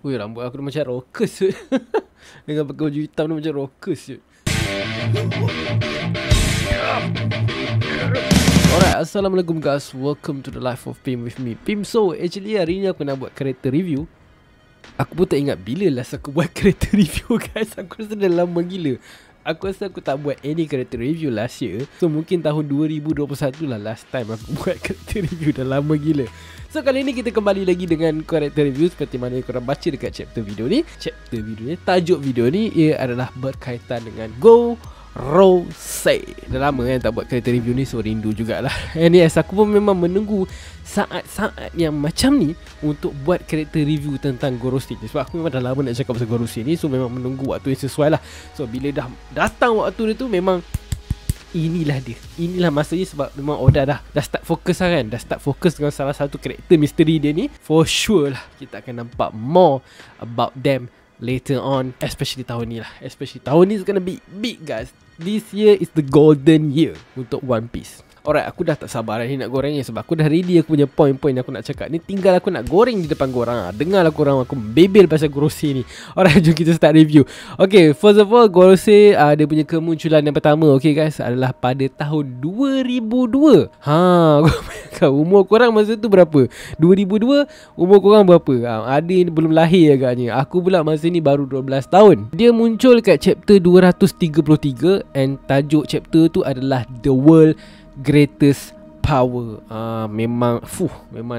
Weh, rambut aku dah macam rockers je. Dengan pakai baju hitam tu macam rockers je. Alright, Assalamualaikum guys. Welcome to the life of Pim with me, Pim. So, actually hari ni aku nak buat character review. Aku pun tak ingat bila last aku buat character review guys. Aku rasa dah lama gila. Aku rasa aku tak buat any character review last year. So mungkin tahun 2021 lah last time aku buat character review. Dah lama gila. So kali ni kita kembali lagi dengan character review. Seperti mana korang baca dekat chapter video ni. Tajuk video ni ia adalah berkaitan dengan Gorosei. Dah lama kan tak buat character review ni. So rindu jugalah. Anyways, aku pun memang menunggu saat-saat yang macam ni untuk buat character review tentang Gorosei. Sebab aku memang dah lama nak cakap pasal Gorosei ni. So memang menunggu waktu yang sesuai lah. So bila dah datang waktu dia tu, memang inilah dia. Inilah masanya. Sebab memang Oda dah start fokus lah kan. Dah start fokus dengan salah satu karakter misteri dia ni. For sure lah kita akan nampak more about them later on. Especially tahun ni lah. Especially tahun ni is gonna be big guys. This year is the golden year untuk One Piece. Alright, aku dah tak sabar ni nak gorengnya. Sebab aku dah ready aku punya point-point yang aku nak cakap. Ni tinggal aku nak goreng di depan korang. Dengarlah korang aku bebel pasal Gorosei ni. Alright, jom kita start review. Okay, first of all, Gorosei dia punya kemunculan yang pertama, okay guys, adalah pada tahun 2002. Umur korang masa tu berapa? 2002, umur korang berapa? Ada belum lahir agaknya. Aku pula masa ni baru 12 tahun. Dia muncul kat chapter 233. And tajuk chapter tu adalah The World Greatest Power. Memang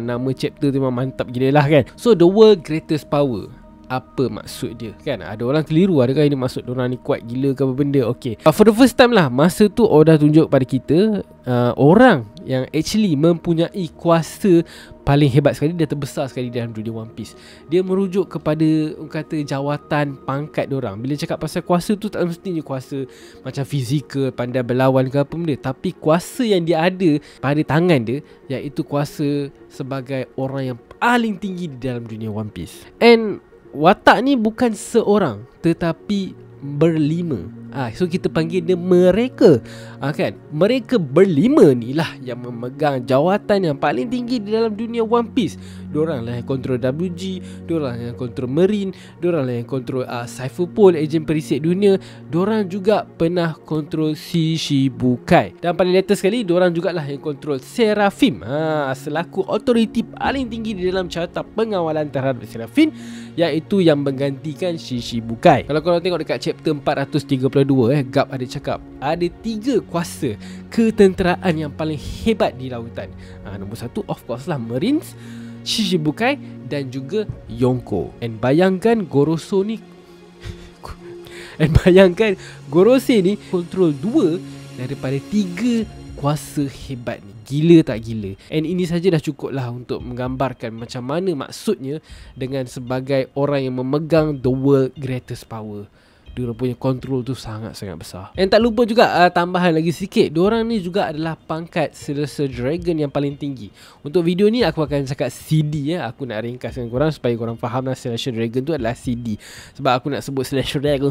nama chapter tu memang mantap gila lah kan. So The World Greatest Power, apa maksud dia kan? Ada orang keliru, adakah ini maksud diorang ni kuat gila ke apa benda. Okay, for the first time lah, masa tu Oda tunjuk pada kita orang yang actually mempunyai kuasa paling hebat sekali dan terbesar sekali dalam dunia One Piece. Dia merujuk kepada kata jawatan pangkat diorang. Bila cakap pasal kuasa tu, tak mestinya kuasa macam fizikal, pandai berlawan ke apa benda. Tapi kuasa yang dia ada pada tangan dia, iaitu kuasa sebagai orang yang paling tinggi di dalam dunia One Piece. And watak ni bukan seorang, tetapi berlima. So kita panggil dia mereka. Kan? Mereka berlima ni lah yang memegang jawatan yang paling tinggi di dalam dunia One Piece. Diorang lah yang kontrol WG, diorang yang kontrol Marine, diorang lah yang kontrol Cypher Pole, ejen perisik dunia. Diorang juga pernah kontrol Shishibukai. Dan paling latest sekali, diorang jugalah yang kontrol Seraphim, selaku autoriti paling tinggi di dalam carta pengawalan terhadap Seraphim, iaitu yang menggantikan Shishibukai. Kalau korang tengok dekat chapter 432, Gap ada cakap ada 3 kuasa ketenteraan yang paling hebat di lautan. Nombor 1 of course lah Marines, Shishibukai dan juga Yonko. And bayangkan Gorosei ni kontrol 2 daripada 3 kuasa hebat ni. Gila tak gila? And ini saja dah cukup lah untuk menggambarkan macam mana maksudnya dengan sebagai orang yang memegang the world greatest power. Dia punya kontrol tu sangat-sangat besar. Dan tak lupa juga tambahan lagi sikit, diorang ni juga adalah pangkat Celestial Dragon yang paling tinggi. Untuk video ni aku akan cakap CD. Aku nak ringkaskan korang supaya korang faham lah Celestial Dragon tu adalah CD. Sebab aku nak sebut Celestial Dragon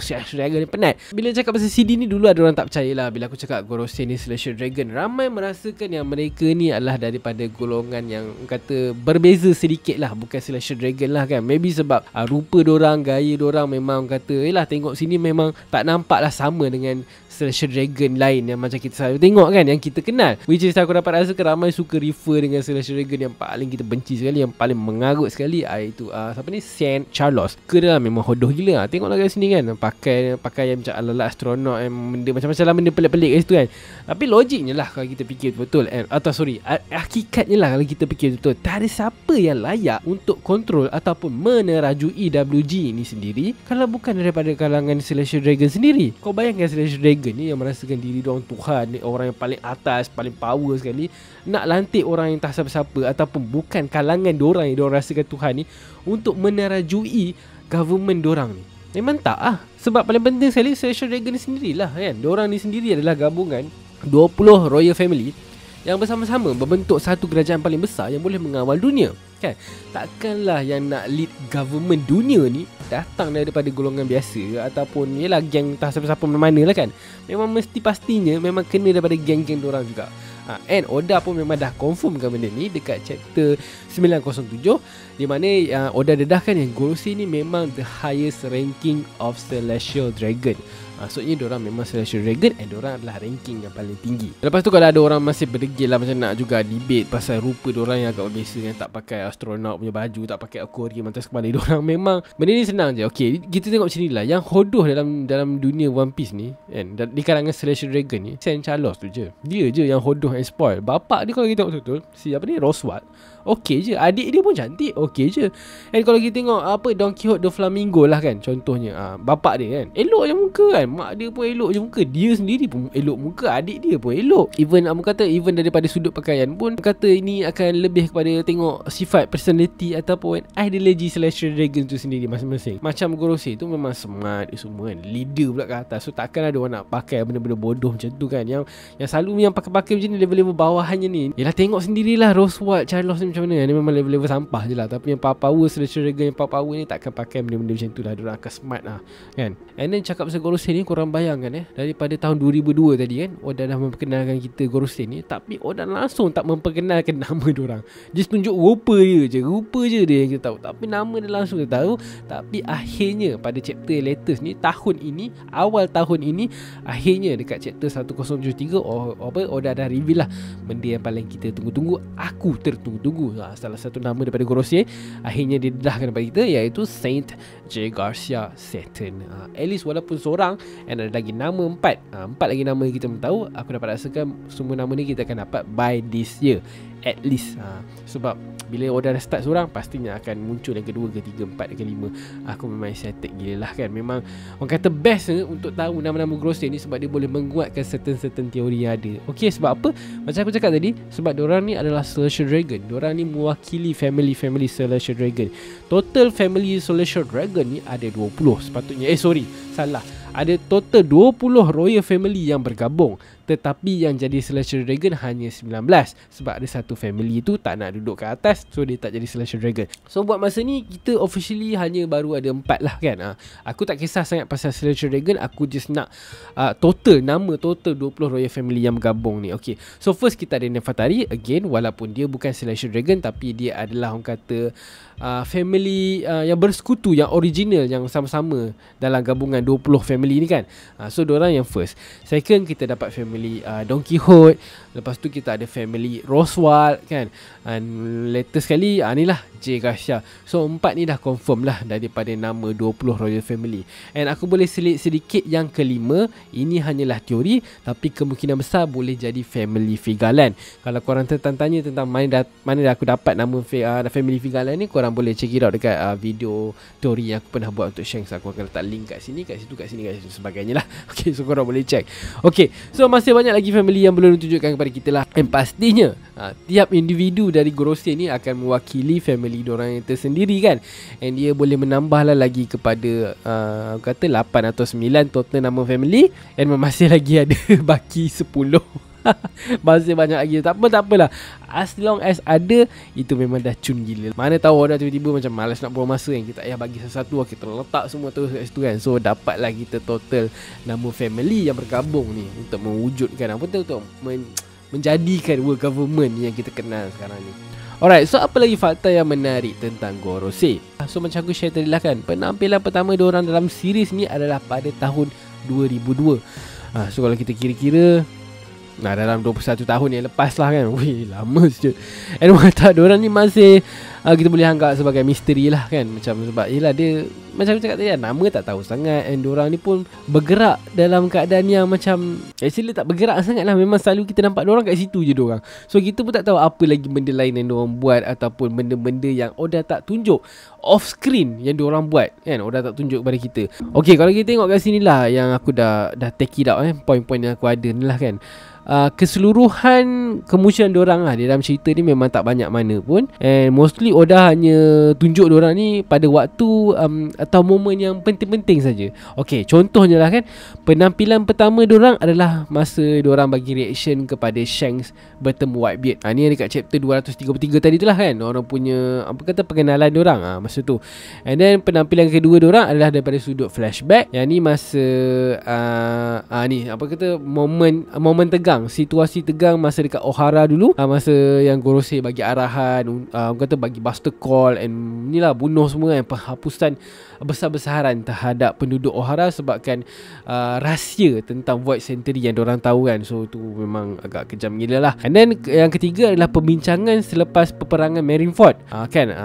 ni penat. Bila cakap pasal CD ni, dulu ada orang tak percaya lah. Bila aku cakap Gorosei ni Celestial Dragon, ramai merasakan yang mereka ni adalah daripada golongan yang kata berbeza sedikit lah, bukan Celestial Dragon lah kan. Maybe sebab rupa diorang, gaya diorang memang kata tengok sini memang tak nampak lah sama dengan Celestial Dragon lain yang macam kita selalu tengok kan, yang kita kenal. Which is aku dapat rasakan ramai suka refer dengan Celestial Dragon yang paling kita benci sekali, yang paling mengarut sekali, iaitu siapa ni, Saint Charles. Dia memang hodoh gila. Tengoklah kat sini kan, pakai macam ala-ala astronot, benda macam-macam lah, benda pelik-pelik kat situ kan. Tapi logiknya lah kalau kita fikir betul, hakikatnya lah kalau kita fikir betul, tak ada siapa yang layak untuk kontrol ataupun menerajui WG ini sendiri kalau bukan daripada kalangan Celestial Dragon sendiri. Kau bayangkan Celestial Dragon ni yang merasakan diri diorang Tuhan, orang yang paling atas, paling power sekali, nak lantik orang yang tak siapa-siapa ataupun bukan kalangan diorang yang diorang rasakan Tuhan ni untuk menerajui government diorang ni. Memang tak Sebab paling penting sekali Celestial Dragon ni sendirilah kan. Diorang ni sendiri adalah gabungan 20 royal family yang bersama-sama membentuk satu kerajaan paling besar yang boleh mengawal dunia kan. Takkanlah yang nak lead government dunia ni datang daripada golongan biasa ataupun yalah geng tak siapa-siapa mana-mana lah kan. Memang mesti pastinya memang kena daripada geng-geng diorang juga. And Oda pun memang dah confirmkan benda ni dekat chapter 907, di mana Oda dedahkan yang Gorosei ni memang the highest ranking of Celestial Dragon. Maksudnya diorang memang Celestial Dragon, and diorang adalah ranking yang paling tinggi. Lepas tu kalau ada orang masih berdegil lah, macam nak juga debate pasal rupa diorang yang agak biasa, yang tak pakai astronaut punya baju, tak pakai aquarium atas kepala diorang, memang benda ni senang je. Okay, kita tengok macam ni lah. Yang hodoh dalam dunia One Piece ni kan, di kalangan Celestial Dragon ni, Sanchalos tu je. Dia je yang hodoh and spoil. Bapak dia kalau kita tengok betul-betul, si apa ni, Roswell, okey je. Adik dia pun cantik, okey je. And kalau kita tengok Don Quixote the Flamingo lah kan, contohnya bapak dia kan, elok je muka kan. Mak dia pun elok je muka, dia sendiri pun elok muka, adik dia pun elok. Even even daripada sudut pakaian pun kata ini akan lebih kepada tengok sifat personality ataupun ideologi Celestial Dragon tu sendiri masing-masing. Macam Gorosei tu memang smart semua kan, leader pula ke atas. So takkan ada orang nak pakai benda-benda bodoh macam tu kan. Yang selalu yang pakai-pakai macam ni, level-level bawahannya ni, yalah tengok sendirilah Roswell, Charles ni macam mana. Dia memang level-level sampah je lah. Tapi yang power Celestial Dragon, yang power ni takkan pakai benda-benda macam tu lah. Diorang akan smart lah kan. And then cakap pasal Gorosei ni, korang bayangkan daripada tahun 2002 tadi kan, Oda dah memperkenalkan kita Gorosei ni, tapi Oda langsung tak memperkenalkan nama diorang. Dia tunjuk rupa dia dia yang kita tahu, tapi nama dia langsung kita tahu. Tapi akhirnya pada chapter latest ni, awal tahun ini, akhirnya dekat chapter 1073 Oda dah reveal lah benda yang paling kita tunggu-tunggu. Aku tertunggu-tunggu salah satu nama daripada Gorosei akhirnya didedahkan kepada kita, iaitu Saint J. Garcia Saturn. At least walaupun seorang, and ada lagi nama 4 lagi nama yang kita belum tahu. Aku dapat rasakan semua nama ni kita akan dapat by this year at least. Sebab bila Oda dah start seorang, pastinya akan muncul yang kedua, ketiga, empat, dan kelima. Aku memang excited gila lah kan. Memang orang kata best untuk tahu nama-nama Gorosei ni, sebab dia boleh menguatkan certain teori yang ada. Okay, sebab apa? Macam aku cakap tadi, sebab diorang ni adalah Celestial Dragon. Diorang ni mewakili family Celestial Dragon. Total family Celestial Dragon ni ada 20 sepatutnya. Salah. Ada total 20 royal family yang bergabung, tetapi yang jadi Celestial Dragon hanya 19. Sebab ada satu family tu tak nak duduk ke atas, so dia tak jadi Celestial Dragon. So buat masa ni, kita officially hanya baru ada 4 lah kan. Aku tak kisah sangat pasal Celestial Dragon. Aku just nak total 20 royal family yang bergabung ni. Okay, so first kita ada Nefertari. Again, walaupun dia bukan Celestial Dragon, tapi dia adalah orang kata family yang bersekutu, yang original, yang sama-sama dalam gabungan 20 family ni kan. So diorang yang first. Second, kita dapat family Don Quixote. Lepas tu kita ada family Roswell kan. And latest sekali ni lah J. Garcia. So 4 ni dah confirm lah daripada nama 20 royal family. And aku boleh selit sedikit yang kelima. Ini hanyalah teori, tapi kemungkinan besar boleh jadi family Vigalan. Kalau korang tanya tentang mana dah aku dapat nama family Vigalan ni, korang boleh check it out dekat video teori yang aku pernah buat untuk Shanks. Aku akan letak link kat sini, kat situ, kat sini, kat situ, sebagainya lah. Okay, so korang boleh check. Okay, so masih banyak lagi family yang belum ditunjukkan kepada kita lah. And pastinya tiap individu dari Gorosei ni akan mewakili family diorang yang tersendiri kan. And dia boleh menambah lah lagi kepada kata 8 atau 9 total nama family. And masih lagi ada baki 10. Masih banyak lagi. Tak apalah. As long as ada, itu memang dah cun gila. Mana tahu orang tiba-tiba macam malas nak buang masa kan, kita bagi satu-satu, kita letak semua terus kat situ kan. So dapatlah kita total nama family yang bergabung ni untuk mewujudkan untuk menjadikan world government yang kita kenal sekarang ni. Alright, so apa lagi fakta yang menarik tentang Gorosei? So macam aku share tadi lah kan, penampilan pertama diorang dalam series ni adalah pada tahun 2002. So kalau kita kira-kira, dalam 21 tahun yang lepas lah kan. Wih, lama sikit. And tak, diorang ni masih kita boleh anggap sebagai misteri lah kan. Macam sebab yelah dia, macam aku cakap tadi, nama tak tahu sangat. And diorang ni pun bergerak dalam keadaan yang macam, actually tak bergerak sangat lah. Memang selalu kita nampak diorang kat situ je diorang. So kita pun tak tahu apa lagi benda lain yang diorang buat, ataupun benda-benda yang Oda tak tunjuk off screen yang diorang buat kan. Oda tak tunjuk kepada kita. Okay, kalau kita tengok kat sini lah, yang aku dah take it out poin-poin yang aku ada ni lah kan. Keseluruhan kemunculan diorang lah di dalam cerita ni memang tak banyak mana pun. And mostly Oda hanya tunjuk diorang ni pada waktu atau momen yang penting-penting saja. Okey, contohnya lah kan, penampilan pertama diorang adalah masa diorang bagi reaction kepada Shanks bertemu Whitebeard. Ni dekat chapter 233 tadi tu lah kan, orang punya apa kata pengenalan diorang masa tu. And then penampilan kedua diorang adalah daripada sudut flashback. Yang ni masa ni apa kata momen tegang, situasi tegang masa dekat Ohara dulu, masa yang Gorosei bagi arahan, kata bagi buster call and ni lah bunuh semua kan, penghapusan besar-besaran terhadap penduduk Ohara sebabkan rahsia tentang Void Century yang diorang tahu kan. So tu memang agak kejam gila lah. And then yang ketiga adalah perbincangan selepas peperangan Marineford.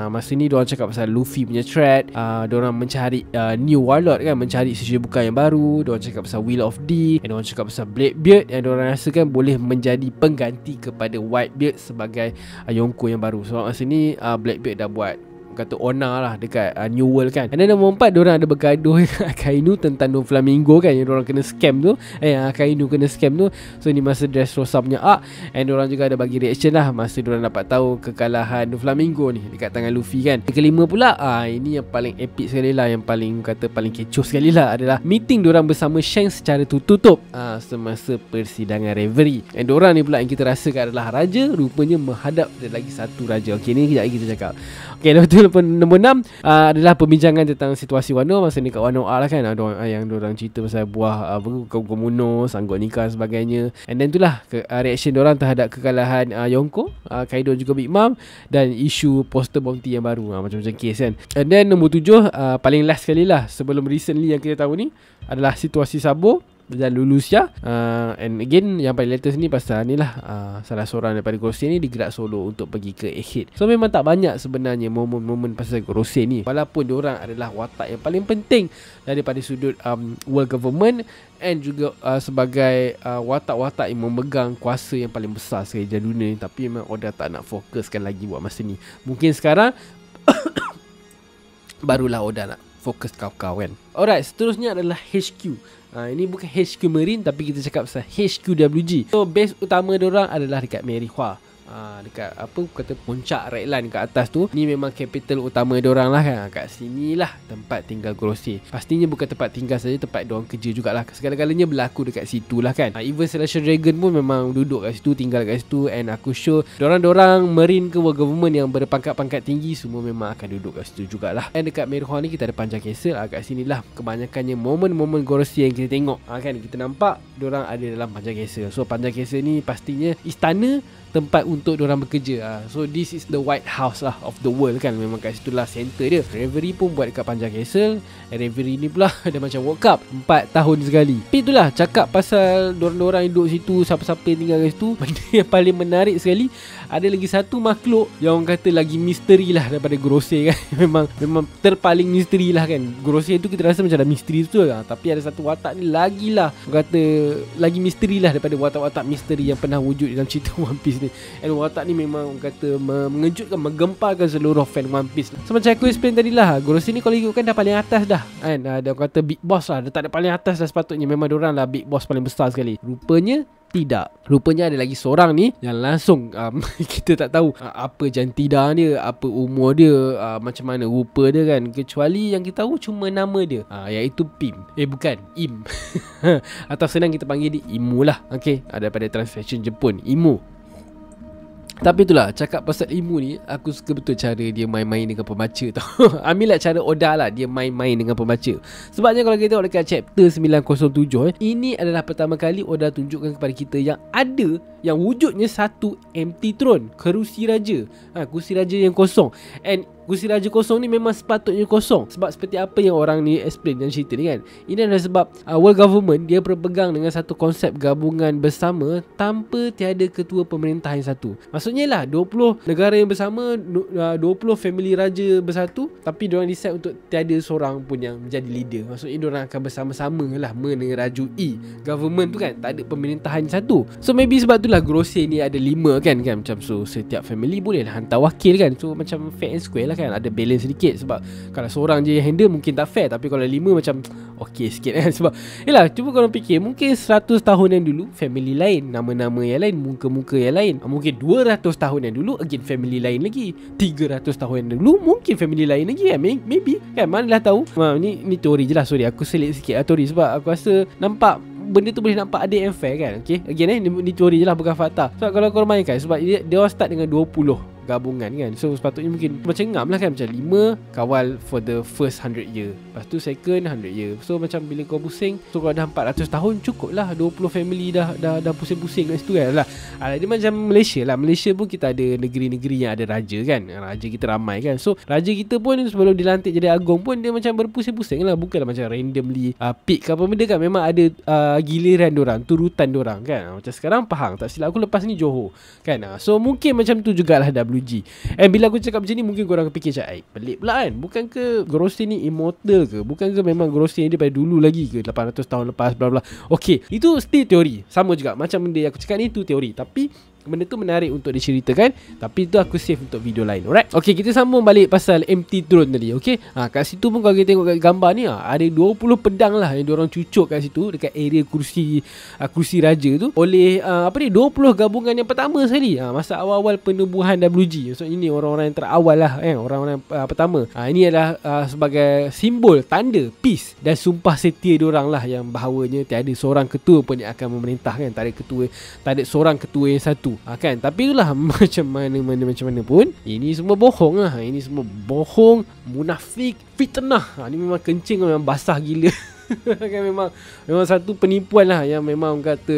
Masa ni diorang cakap pasal Luffy punya threat, diorang mencari New Warlord kan, mencari sesuatu yang baru. Diorang cakap pasal Will of D, and diorang cakap pasal Blackbeard yang diorang rasakan boleh menjadi pengganti kepada Whitebeard sebagai Yonko yang baru. So masa ni Blackbeard dah buat kata Ona lah dekat New World kan. And then nombor 4, diorang ada bergaduh Akainu tentang Doflamingo kan, yang diorang kena scam tu, Akainu kena scam tu. So ni masa Dressrosa punya arc. And diorang juga ada bagi reaction lah masa diorang dapat tahu kekalahan Doflamingo ni dekat tangan Luffy kan. Yang kelima pula, ini yang paling epic sekali lah, yang paling kata paling kecoh sekali lah, adalah meeting diorang bersama Shanks secara tertutup semasa persidangan Reverie. And diorang ni pula yang kita rasakan adalah raja, rupanya menghadap ada lagi satu raja. Okay, ni kejap lagi kita cakap. Okay, lepas tu nombor 6 adalah perbincangan tentang situasi Wano masa ni kat Wano A lah kan. Yang diorang cerita pasal buah Komuno, sanggup nikah dan sebagainya. And then tu lah reaction diorang terhadap kekalahan Yonko, Kaido juga Big Mom, dan isu poster bounty yang baru, macam-macam case kan. And then nombor 7, paling last sekali lah sebelum recently yang kita tahu ni, adalah situasi Sabo dan Lulusia. And again, yang paling latest ni pasal ni lah, salah seorang daripada Gorosei ni digerak solo untuk pergi ke Egghead. So memang tak banyak sebenarnya momen-momen pasal Gorosei ni, walaupun diorang adalah watak yang paling penting daripada sudut world government, and juga sebagai watak-watak yang memegang kuasa yang paling besar sekali di dunia ni. Tapi memang Oda tak nak fokuskan lagi buat masa ni. Mungkin sekarang barulah Oda nak fokus kau-kau kan. Alright, seterusnya adalah HQ. Ini bukan HQ Marine, tapi kita cakap pasal HQWG. So base utama diorang adalah dekat Merihua, dekat apa kata puncak Red Line kat atas tu. Ni memang capital utama diorang lah kan. Kat sinilah tempat tinggal Gorosei. Pastinya bukan tempat tinggal saja, tempat diorang kerja jugalah. Segala-galanya berlaku dekat situ lah kan. Even Celestial Dragon pun memang duduk kat situ, tinggal kat situ. And aku sure dorang Marine ke World Government yang berpangkat-pangkat tinggi semua memang akan duduk kat situ jugalah. And dekat Merihua ni kita ada Panjang Castle. Kat sinilah kebanyakannya momen-momen Gorosei yang kita tengok kan. Kita nampak diorang ada dalam Panjang Castle. So Panjang Castle ni pastinya istana, tempat untuk diorang bekerja. So this is the White House lah of the world kan. Memang kat situ lah center dia. Reverie pun buat dekat Panjang Castle. Reverie ni pula ada macam World Cup 4 tahun sekali. Tapi itulah, cakap pasal diorang duduk situ, siapa-siapa yang tinggal kat situ, benda yang paling menarik sekali, ada lagi satu makhluk yang orang kata lagi misteri lah daripada Gorosei kan. memang terpaling misteri lah kan. Gorosei tu kita rasa macam dah misteri tu lah, tapi ada satu watak ni lagi lah, orang kata lagi misteri lah daripada watak-watak misteri yang pernah wujud dalam cerita One Piece ni. And watak ni memang orang kata mengejutkan, menggemparkan seluruh fan One Piece. So macam aku explain tadi lah, Gorosei ni kalau ikutkan dah paling atas dah kan. Dia orang kata big boss lah, dia tak ada paling atas dah sepatutnya. Memang diorang lah big boss paling besar sekali. Rupanya tidak. Rupanya ada lagi seorang ni yang langsung kita tak tahu apa jantida dia, apa umur dia, macam mana rupa dia kan. Kecuali yang kita tahu cuma nama dia, iaitu Pim. Bukan, Im. Atau senang kita panggil dia Imu lah. Okay, daripada translation Jepun, Imu. Tapi itulah, cakap pasal Imu ni, aku suka betul cara dia main-main dengan pembaca tau. Ambil lah cara Oda lah, dia main-main dengan pembaca. Sebabnya kalau kita tengok dekat chapter 907, ini adalah pertama kali Oda tunjukkan kepada kita yang ada, yang wujudnya satu empty throne, kerusi raja. Kursi raja yang kosong. And kursi raja kosong ni memang sepatutnya kosong. Sebab seperti apa yang orang ni explain dalam cerita ni kan, ini adalah sebab world government dia berpegang dengan satu konsep gabungan bersama tanpa tiada ketua pemerintah yang satu. Maksudnya lah 20 negara yang bersama, 20 family raja bersatu, tapi diorang decide untuk tiada seorang pun yang menjadi leader. Maksudnya diorang akan bersama-sama lah menerajui government tu kan. Tak ada pemerintahan satu. So maybe sebab itulah Gorosei ni ada 5 kan. Macam so setiap family boleh lah hantar wakil kan. So macam fair and square lah kan, ada balance sedikit. Sebab kalau seorang je yang handle mungkin tak fair, tapi kalau 5 macam okey sikit kan. Sebab yelah, cuba korang fikir, mungkin 100 tahun yang dulu family lain, nama-nama yang lain, muka-muka yang lain. Mungkin 200 tahun yang dulu again family lain lagi, 300 tahun yang dulu mungkin family lain lagi kan. Maybe kan, manalah tahu. Ni teori je lah, sorry aku selit sikit lah teori, sebab aku rasa nampak benda tu boleh nampak adil and fair kan. Okay, again ni teori je lah, bukan fakta. Sebab kalau korang mainkan, sebab dia orang start dengan 20 gabungan kan, so sepatutnya mungkin macam ngam lah kan, macam 5 kawal for the first 100 year, lepas tu second 100 year. So macam bila kau pusing, so kalau dah 400 tahun cukup lah 20 family dah pusing-pusing kat situ kan lah. Dia macam Malaysia lah. Malaysia pun kita ada negeri-negeri yang ada raja kan, raja kita ramai kan. So raja kita pun sebelum dilantik jadi agung pun dia macam berpusing-pusing lah, bukanlah macam randomly pick ke apa benda kan. Memang ada giliran dorang, turutan dorang kan. Macam sekarang Pahang, tak silap aku lepas ni Johor kan. So mungkin macam tu jugalah WG. And bila aku cakap macam ni, mungkin korang fikir macam pelik pula kan, bukan ke Gorosei ni immortal ke, bukan ke memang Gorosei ni daripada dulu lagi ke, 800 tahun lepas bla bla. Okay, itu still teori. Sama juga macam benda yang aku cakap ni, tu teori. Tapi benda tu menarik untuk diceritakan, tapi tu aku save untuk video lain. Alright. Okay, kita sambung balik pasal empty throne tadi. Okay, kat situ pun kalau kita tengok kat gambar ni, ada 20 pedang lah yang diorang cucuk kat situ, dekat area kursi raja tu, oleh 20 gabungan yang pertama sekali, masa awal-awal penubuhan WG. So ini orang-orang yang terawal lah, orang-orang pertama. Ini adalah sebagai simbol, tanda peace dan sumpah setia diorang lah, yang bahawanya tiada seorang ketua pun yang akan memerintah kan, tak ada seorang ketua yang satu kan. Tapi itulah, macam mana pun, ini semua bohong lah. Ini semua bohong, munafik, fitnah. Ini memang kencing, memang basah gila. Kan memang satu penipuan lah, yang memang kata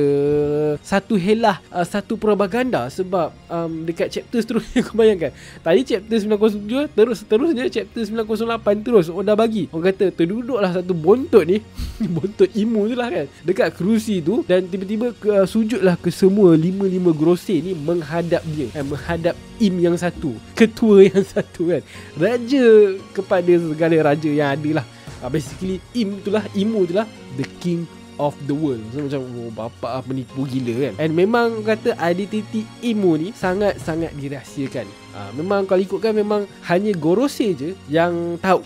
satu helah, satu propaganda. Sebab dekat chapter seterusnya, kau bayangkan, tadi chapter 907 terus dia chapter 908 terus dah bagi, orang kata terduduklah satu bontot ni bontot imu tu lah kan, dekat kerusi tu, dan tiba-tiba sujudlah ke semua 5 Gorosei ni menghadap dia, menghadap im yang satu, ketua yang satu kan, raja kepada segala raja yang ada lah. Basically Imu itulah the king of the world. So macam bapak menipu gila kan. And memang kata identiti Imu ni sangat-sangat dirahsiakan. Memang kalau ikutkan, memang hanya Gorosei je yang tahu.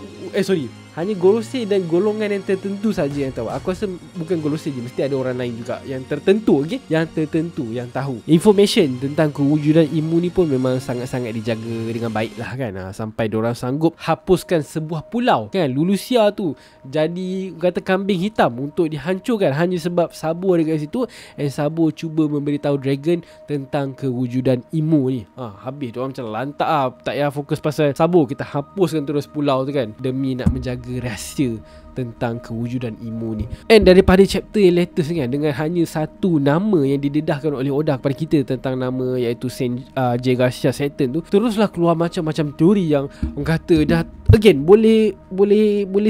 Hanya Gorosei dan golongan yang tertentu saja yang tahu. Aku rasa bukan Gorosei je, mesti ada orang lain juga yang tertentu, okay? Yang tertentu yang tahu. Information tentang kewujudan Imu ni pun memang sangat-sangat dijaga dengan baik lah kan. Sampai diorang sanggup hapuskan sebuah pulau kan, Lulusia tu jadi kata kambing hitam untuk dihancurkan hanya sebab Sabo ada kat situ. And Sabo cuba memberitahu Dragon tentang kewujudan Imu ni. Habis diorang macam lantak tak payah fokus pasal Sabo, kita hapuskan terus pulau tu kan, demi nak menjaga rahsia tentang kewujudan Imu ni. And daripada chapter yang latest kan, dengan hanya satu nama yang didedahkan oleh Oda kepada kita tentang nama, iaitu Saint Jagasia Saturn tu, teruslah keluar macam-macam teori yang orang kata dah again boleh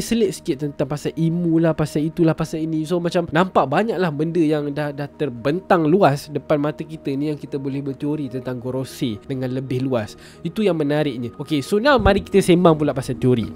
selit sikit tentang pasal Imu lah, pasal itulah, pasal ini. So macam nampak banyak lah benda yang dah terbentang luas depan mata kita ni, yang kita boleh berteori tentang Gorosei dengan lebih luas. Itu yang menariknya. Okay, so now mari kita sembang pula pasal teori.